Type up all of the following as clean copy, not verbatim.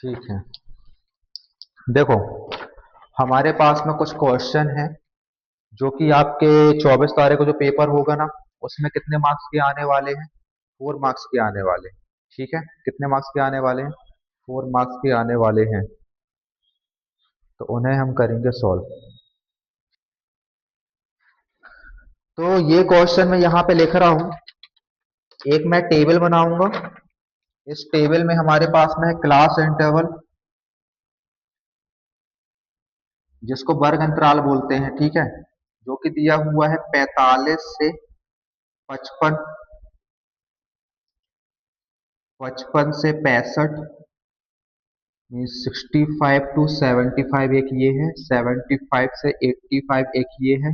ठीक है। देखो, हमारे पास में कुछ क्वेश्चन है जो कि आपके 24 तारीख को जो पेपर होगा ना, उसमें कितने मार्क्स के आने वाले हैं? 4 मार्क्स के आने वाले हैं। ठीक है, कितने मार्क्स के आने वाले हैं? 4 मार्क्स के आने वाले हैं। तो उन्हें हम करेंगे सॉल्व। तो ये क्वेश्चन मैं यहाँ पे लिख रहा हूँ। एक मैं टेबल बनाऊंगा। इस टेबल में हमारे पास में है क्लास इंटरवल, जिसको वर्ग अंतराल बोलते हैं। ठीक है, जो कि दिया हुआ है 45 से 55, 55 से 65, 65 टू 75 एक ये है, 75 से 85 एक ये है,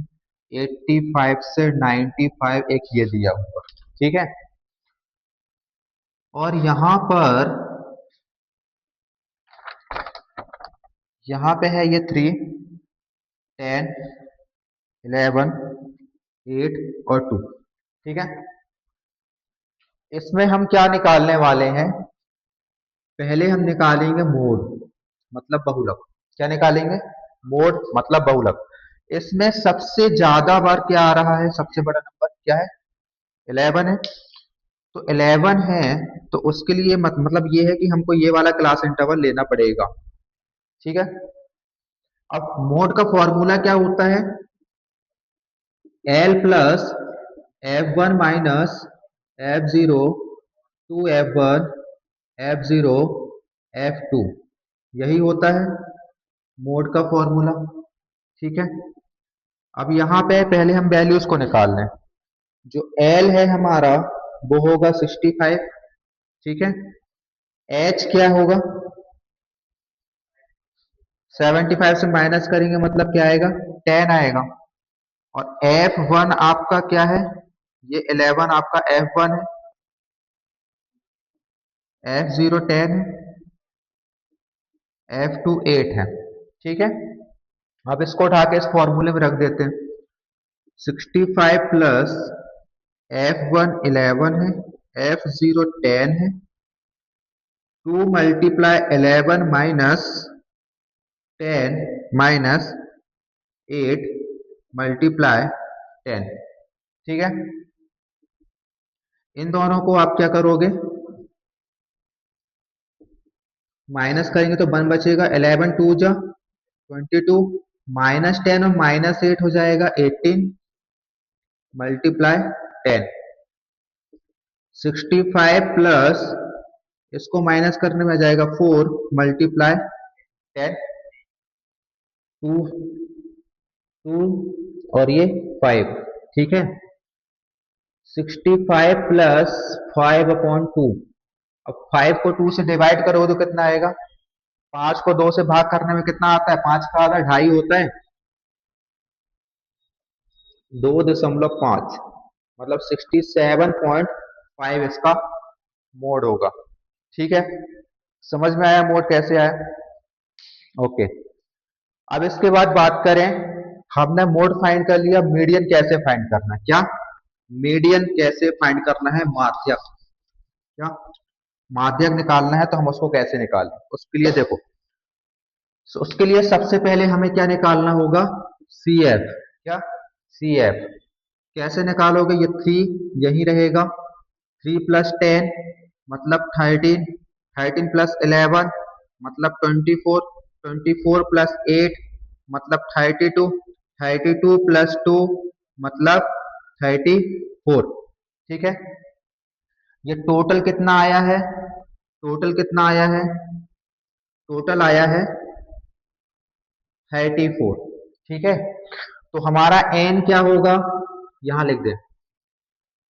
85 से 95 एक ये दिया हुआ। ठीक है, और यहाँ पे है ये 3, 10, 11, 8 और 2। ठीक है, इसमें हम क्या निकालने वाले हैं? पहले हम निकालेंगे मोड, मतलब बहुलक। क्या निकालेंगे? मोड मतलब बहुलक। इसमें सबसे ज्यादा बार क्या आ रहा है? सबसे बड़ा नंबर क्या है? 11 है। तो 11 है, तो उसके लिए मतलब ये है कि हमको ये वाला क्लास इंटरवल लेना पड़ेगा। ठीक है, अब मोड का फॉर्मूला क्या होता है? L plus F1 minus F0 to F1 F0 F2, यही होता है मोड का फॉर्मूला। ठीक है, अब यहाँ पे पहले हम वैल्यूज को निकाल लें। जो L है हमारा, वो होगा 65। ठीक है, H क्या होगा? 75 से माइनस करेंगे मतलब क्या आएगा? 10 आएगा। और F1 आपका क्या है? ये 11 आपका F1 है, F0 10 है, F2 8 है। ठीक है, अब इसको उठा के इस फॉर्मूले में रख देते हैं। 65 प्लस F1 11 है, F0 10 है, 2 मल्टीप्लाई 11 माइनस 10 माइनस 8 मल्टीप्लाई 10। ठीक है, इन दोनों को आप क्या करोगे? माइनस करेंगे तो 1 बचेगा, 11 टू जा 22, माइनस 10 और माइनस 8 हो जाएगा 18 मल्टीप्लाई 10। 65 प्लस, इसको माइनस करने में आ जाएगा 4 मल्टीप्लाई 10, 2, 2 और ये 5। ठीक है, 65 प्लस 5/2। अब 5 को 2 से डिवाइड करोगे तो कितना आएगा? 5 को 2 से भाग करने में कितना आता है? 5 का आधा 2.5 होता है, 2.5, मतलब 67.5 इसका मोड होगा। ठीक है, समझ में आया मोड कैसे आया? ओके, अब इसके बाद बात करें, हमने मोड फाइंड कर लिया, मीडियन कैसे फाइंड करना है? क्या मीडियन कैसे फाइंड करना है? माध्यक। क्या माध्यक निकालना है, तो हम उसको कैसे निकालें? उसके लिए देखो, उसके लिए सबसे पहले हमें क्या निकालना होगा? C F. क्या? सी एफ कैसे निकालोगे? ये 3 यही रहेगा, 3 + 10 मतलब 13, 13 प्लस 11 मतलब 24, 24 प्लस 8 मतलब 32, 32 प्लस 2 मतलब 34। ठीक है, ये टोटल कितना आया है? टोटल कितना आया है? टोटल आया है 34। ठीक है, तो हमारा एन क्या होगा? यहां लिख दे,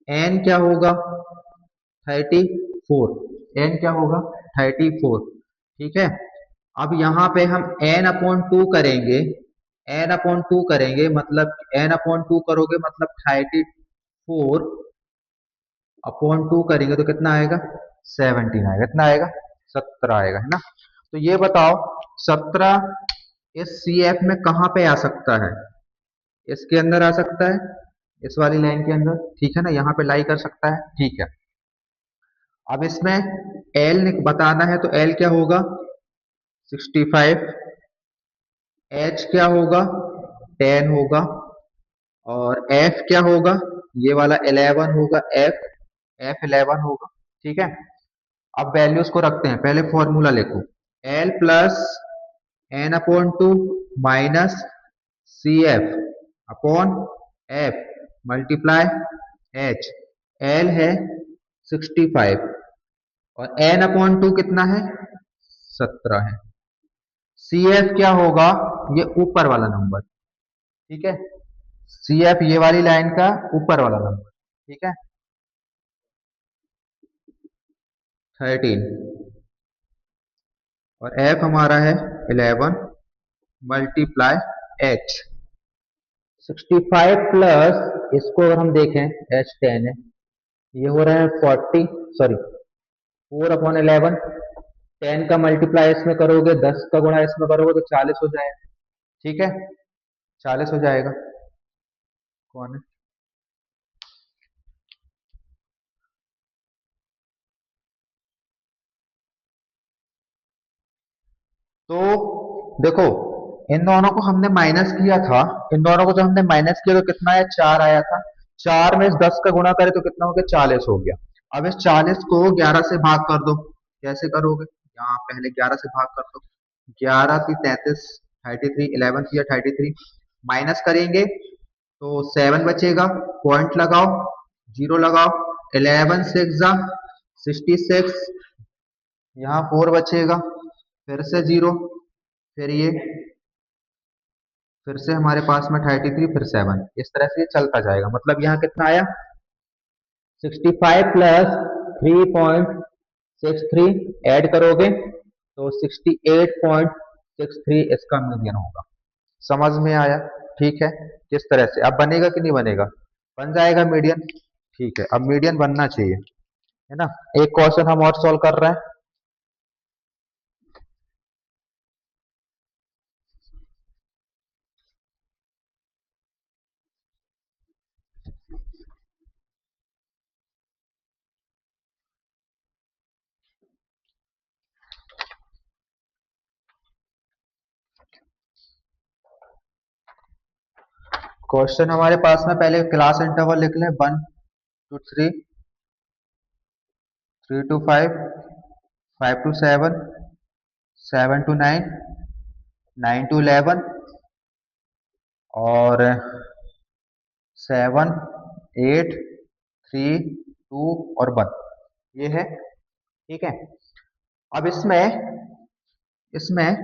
एन क्या होगा? 34। एन क्या होगा? 34। ठीक है, अब यहाँ पे हम n/2 करेंगे। n/2 करेंगे मतलब n/2 करोगे मतलब 34/2 करेंगे तो कितना आएगा? 17 आएगा। कितना आएगा? 17 आएगा, है ना? तो ये बताओ, 17 इस सी एफ में कहाँ पे आ सकता है? इसके अंदर आ सकता है, इस वाली लाइन के अंदर। ठीक है ना, यहाँ पे लाई कर सकता है। ठीक है, अब इसमें एल बताना है, तो एल क्या होगा? 65, एच क्या होगा 10 होगा, और एफ क्या होगा ये वाला 11 होगा, एफ एफ 11 होगा। ठीक है, अब वैल्यूज को रखते हैं, पहले फॉर्मूला लिखो, L plus N upon two minus C F upon F multiply H. L है 65 और एन अपॉन टू कितना है 17 है। सी एफ क्या होगा ये ऊपर वाला नंबर, ठीक है, सी एफ ये वाली लाइन का ऊपर वाला नंबर, ठीक है, 13, और एफ हमारा है 11 मल्टीप्लाई एच। 65 प्लस इसको अगर हम देखें एच 10 है, ये हो रहा है 40, सॉरी 4/11। 10 का मल्टीप्लाई इसमें करोगे, 10 का गुणा इसमें करोगे तो 40 हो जाएगा। ठीक है, 40 हो जाएगा। कौन है? तो देखो, इन दोनों को हमने माइनस किया था, इन दोनों को जब हमने माइनस किया तो कितना आया 4 आया था। 4 में इस 10 का गुणा करें तो कितना हो गया 40 हो गया। अब इस 40 को 11 से भाग कर दो। कैसे करोगे, यहाँ पहले 11 से भाग कर दो। 11 की 33, 33, 11 की 33, माइनस करेंगे तो 7 बचेगा, पॉइंट लगाओ, जीरो लगाओ, 11 6 जा 66, यहाँ 4 बचेगा, फिर से जीरो, फिर ये, फिर से हमारे पास में 33, फिर 7, इस तरह से ये चलता जाएगा। मतलब यहाँ कितना आया 65 प्लस 3.63 ऐड करोगे तो 68.63 इसका मीडियन होगा। समझ में आया? ठीक है, किस तरह से अब बनेगा कि नहीं बनेगा, बन जाएगा मीडियन। ठीक है, अब मीडियन बनना चाहिए, है ना। एक क्वेश्चन हम और सॉल्व कर रहे हैं। क्वेश्चन हमारे पास में, पहले क्लास इंटरवल लिख लें, 1 to 3, 3 to 5, 5 to 7, 7 to 9, 9 to 11, और 7, 8, 3, 2 और 1, ये है। ठीक है, अब इसमें इसमें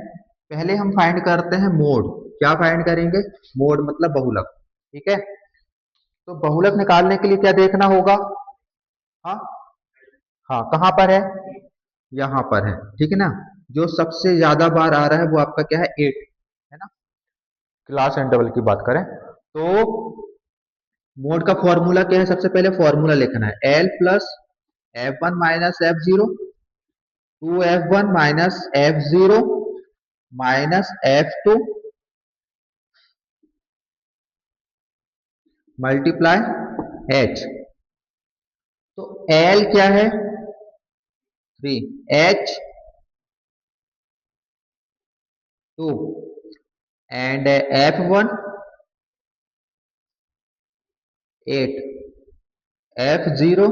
पहले हम फाइंड करते हैं मोड। क्या फाइंड करेंगे, मोड मतलब बहुलक। ठीक है, तो बहुलक निकालने के लिए क्या देखना होगा, हाँ हाँ कहाँ पर है, यहाँ पर है, ठीक है ना। जो सबसे ज्यादा बार आ रहा है वो आपका क्या है 8, है ना। क्लास इंटरवल की बात करें तो मोड का फॉर्मूला क्या है, सबसे पहले फॉर्मूला लिखना है, L plus F1 minus F0, 2F1 minus F0 minus F2 multiply H। तो L क्या है 3, H 2 and F1 8, F0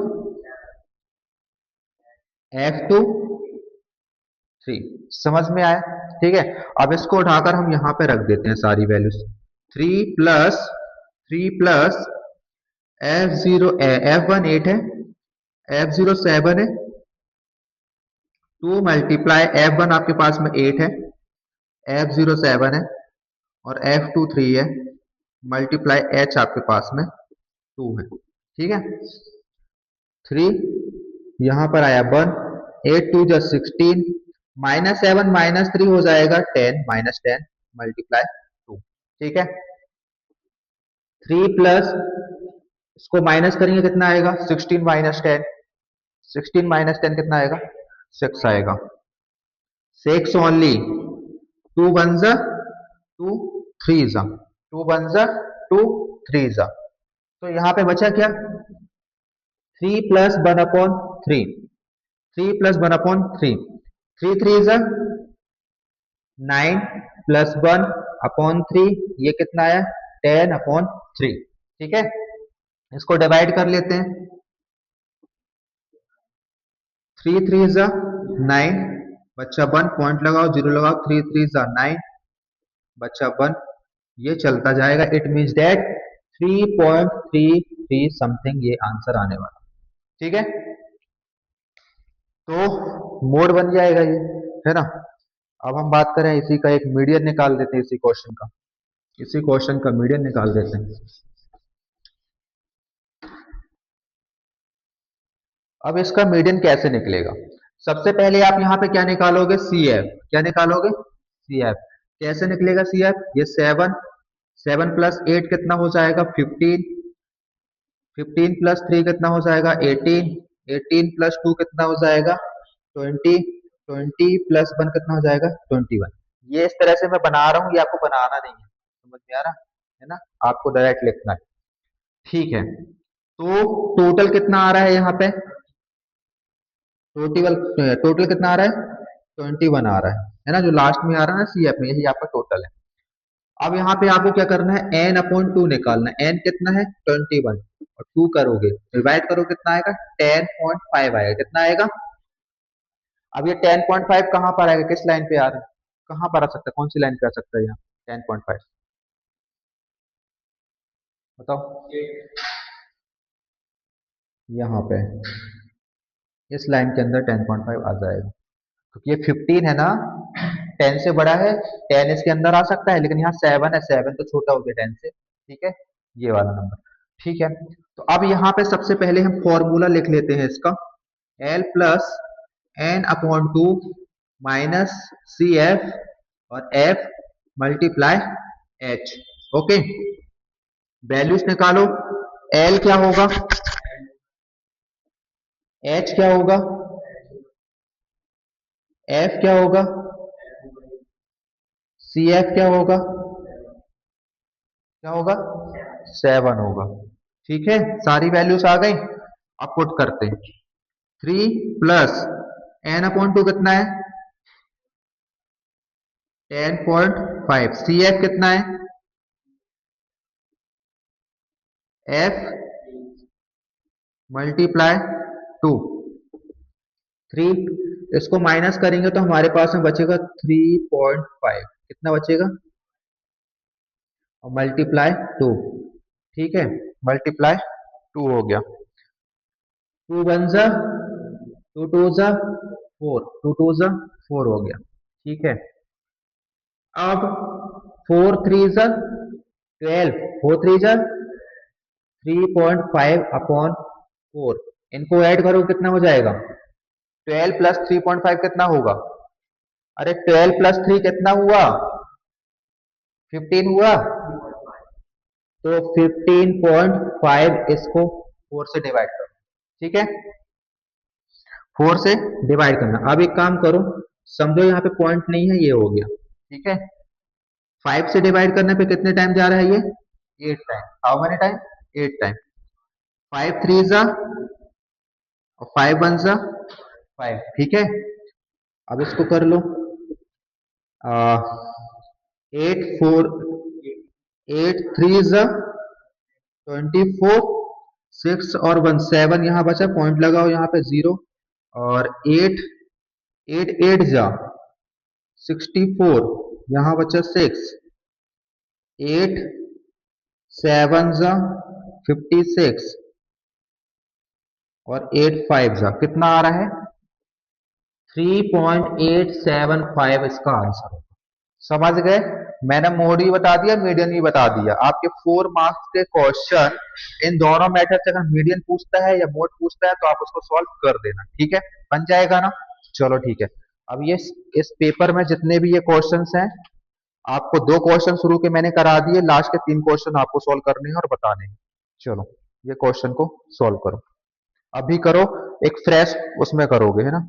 F2 3। समझ में आया? ठीक है, अब इसको उठाकर हम यहाँ पे रख देते हैं सारी वैल्यूज। 3 प्लस F1 8 है, F0 7 है, 2 मल्टीप्लाई F1 आपके पास में 8 है, F0 7 है, और F2 3 है, मल्टीप्लाई H आपके पास में 2 है। ठीक है, 3 यहाँ पर आया 1, 8 2 जा 16, माइनस 7 माइनस 3 हो जाएगा 10, माइनस 10 मल्टीप्लाई 2। ठीक है, 3 प्लस, इसको माइनस करेंगे कितना आएगा 16 माइनस 10, 16 माइनस 10 कितना आएगा 6 आएगा। 6 ओनली, 2 1 जा 2, 3 जा 2 1 जा 2, 3 जा, तो यहाँ पे बचा क्या 3 प्लस 1/3, 3 प्लस 1/3, 3 3 जा 9 प्लस 1/3, ये कितना है 10/3। ठीक है, इसको डिवाइड कर लेते हैं। 3 3 जा 9, बच्चा 1 पॉइंट लगाओ, 0 लगाओ, 3 3 जा 9, बच्चा 1, ये चलता जाएगा। इट मीन्स दैट 3.33 समथिंग ये आंसर आने वाला। ठीक है, तो मोड बन जाएगा ये, है ना। अब हम बात करें इसी का एक मीडियन निकाल देते हैं, इसी क्वेश्चन का, इसी क्वेश्चन का मीडियन निकाल देते हैं। अब इसका मीडियन कैसे निकलेगा? सबसे पहले आप यहाँ पे क्या निकालोगे, सी एफ। क्या निकालोगे, सी एफ। कैसे निकलेगा सी एफ? ये 7, 7 प्लस 8 कितना हो जाएगा 15, 15 प्लस 3 कितना हो जाएगा 18, 18 प्लस 2 कितना हो जाएगा 20, 20 प्लस 1 कितना हो जाएगा 21। ये इस तरह से मैं बना रहा हूँ, ये आपको बनाना नहीं है, समझ में आ रहा है ना, आपको डायरेक्ट लिखना है। ठीक है, तो टोटल कितना आ रहा है यहाँ पे, टोटल टोटल कितना आ रहा है 21 आ रहा है ना, जो लास्ट में आ रहा है ना सी एफ में, यही आपका टोटल है। अब यहाँ पे आपको क्या करना है, n/2 निकालना है। n कितना है 21, और 2 करोगे डिवाइड करो कितना आएगा 10.5 आएगा। कितना आएगा? अब ये 10.5 कहाँ पर आएगा, किस लाइन पे आ रहा है, कहाँ पर आ सकता है, कौन सी लाइन पे आ सकता है यहाँ 10.5, बताओ। यहाँ पे इस लाइन के अंदर 10.5 आ जाएगा, क्योंकि ये 15 है ना, 10 से बड़ा है, 10 इसके अंदर आ सकता है, लेकिन यहाँ 7 है, 7 तो छोटा हो गया 10 से। ठीक है, ये वाला नंबर। ठीक है, तो अब यहाँ पे सबसे पहले हम फॉर्मूला लिख लेते हैं इसका, L plus n/2 minus C F, और F multiply H। Okay, values निकालो। L क्या होगा, H क्या होगा, F क्या होगा, सी एफ क्या होगा, क्या होगा 7 होगा। ठीक है, सारी वैल्यूज आ गई। अब पुट करते हैं, 3 प्लस n/2 कितना है 10.5, सी एफ कितना है f मल्टीप्लाई 2, 3, इसको माइनस करेंगे तो हमारे पास में बचेगा 3.5, कितना बचेगा, और मल्टीप्लाई 2। ठीक है, मल्टीप्लाई 2 हो गया, 2 वन जा 2, 2 जा 4, 2 2 जा 4 हो गया। ठीक है, अब 4 3 जा 12, 4 3 जा 3.5/4, इनको ऐड करो कितना हो जाएगा 12 प्लस 3.5 कितना होगा, अरे 12 प्लस 3 कितना हुआ 15 हुआ, तो 15.5 इसको 4 से डिवाइड करो। ठीक है, 4 से डिवाइड करना। अब एक काम करो, समझो यहाँ पे पॉइंट नहीं है, ये हो गया। ठीक है, 5 से डिवाइड करने पे कितने टाइम जा रहा है ये 8 time. How many time 8 time. 5 3 जा और 5 1 जा 5। ठीक है, अब इसको कर लो, 8 4 8 3 जा 24, 6 और 1 7 यहाँ बचा, पॉइंट लगाओ यहाँ पे 0, और 8 8 8 जा 64, यहाँ बचा 6, 8 7 जा 56, और 8 5 जा कितना आ रहा है 3.875 इसका आंसर होगा। समझ गए? मैंने मोड ही बता दिया, मीडियन ही बता दिया। आपके 4 मार्क्स के क्वेश्चन इन दोनों मेथड से अगर मीडियन पूछता है या मोड पूछता है तो आप उसको सॉल्व कर देना। ठीक है, बन जाएगा ना। चलो ठीक है, अब ये इस पेपर में जितने भी ये क्वेश्चंस हैं, आपको 2 क्वेश्चन शुरू के मैंने करा दिए, लास्ट के 3 क्वेश्चन आपको सॉल्व करने हैं और बताने हैं। चलो, ये क्वेश्चन को सॉल्व करो, अभी करो, एक फ्रेश उसमें करोगे, है ना।